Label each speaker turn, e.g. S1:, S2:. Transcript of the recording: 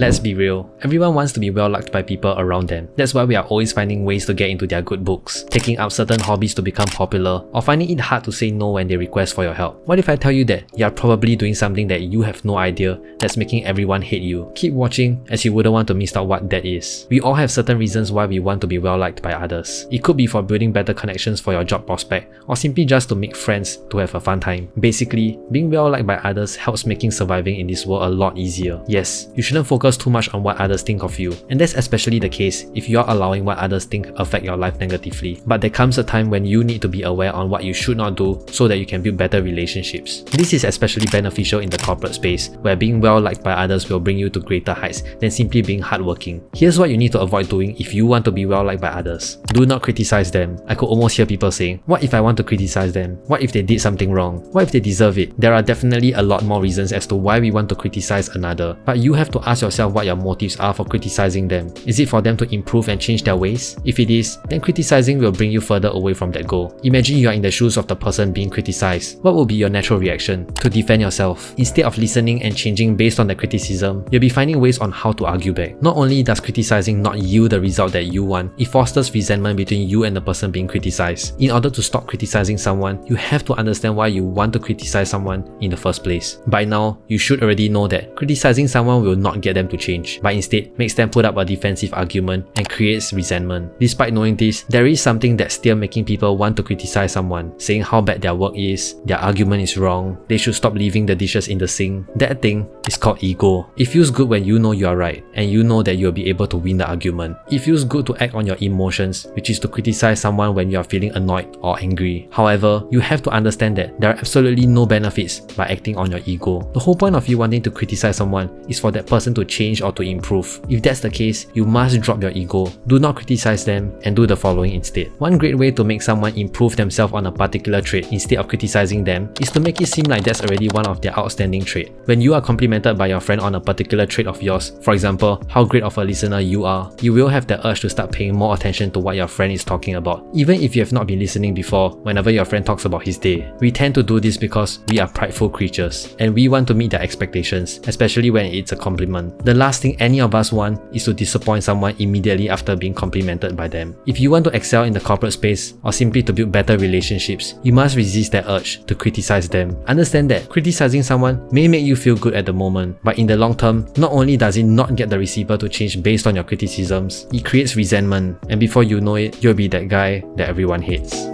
S1: Let's be real, everyone wants to be well liked by people around them. That's why we are always finding ways to get into their good books, taking up certain hobbies to become popular, or finding it hard to say no when they request for your help. What if I tell you that you are probably doing something that you have no idea that's making everyone hate you? Keep watching, as you wouldn't want to miss out what that is. We all have certain reasons why we want to be well liked by others. It could be for building better connections for your job prospect, or simply just to make friends to have a fun time. Basically, being well liked by others helps making surviving in this world a lot easier. Yes, you shouldn't focus too much on what others think of you, and that's especially the case if you are allowing what others think affect your life negatively. But there comes a time when you need to be aware on what you should not do so that you can build better relationships. This is especially beneficial in the corporate space, where being well liked by others will bring you to greater heights than simply being hardworking. Here's what you need to avoid doing if you want to be well liked by others. Do not criticize them. I could almost hear people saying, what if I want to criticize them? What if they did something wrong? What if they deserve it? There are definitely a lot more reasons as to why we want to criticize another, but you have to ask yourself what your motives are for criticizing them. Is it for them to improve and change their ways? If it is, then criticizing will bring you further away from that goal. Imagine you are in the shoes of the person being criticized. What will be your natural reaction? To defend yourself. Instead of listening and changing based on the criticism, you'll be finding ways on how to argue back. Not only does criticizing not yield the result that you want, it fosters resentment between you and the person being criticized. In order to stop criticizing someone, you have to understand why you want to criticize someone in the first place. By now, you should already know that criticizing someone will not get them to change, but instead makes them put up a defensive argument and creates resentment. Despite knowing this, there is something that's still making people want to criticize someone, saying how bad their work is, their argument is wrong, they should stop leaving the dishes in the sink. That thing is called ego. It feels good when you know you are right, and you know that you'll be able to win the argument. It feels good to act on your emotions, which is to criticize someone when you are feeling annoyed or angry. However, you have to understand that there are absolutely no benefits by acting on your ego. The whole point of you wanting to criticize someone is for that person to change or to improve. If that's the case, you must drop your ego. Do not criticize them and do the following instead. One great way to make someone improve themselves on a particular trait instead of criticizing them is to make it seem like that's already one of their outstanding traits. When you are complimented by your friend on a particular trait of yours, for example, how great of a listener you are, you will have the urge to start paying more attention to what your friend is talking about, even if you have not been listening before. Whenever your friend talks about his day, we tend to do this because we are prideful creatures, and we want to meet their expectations, especially when it's a compliment. The last thing any of us want is to disappoint someone immediately after being complimented by them. If you want to excel in the corporate space, or simply to build better relationships, you must resist that urge to criticize them. Understand that criticizing someone may make you feel good at the moment, but in the long term, not only does it not get the receiver to change based on your criticisms, it creates resentment, and before you know it, you'll be that guy that everyone hates.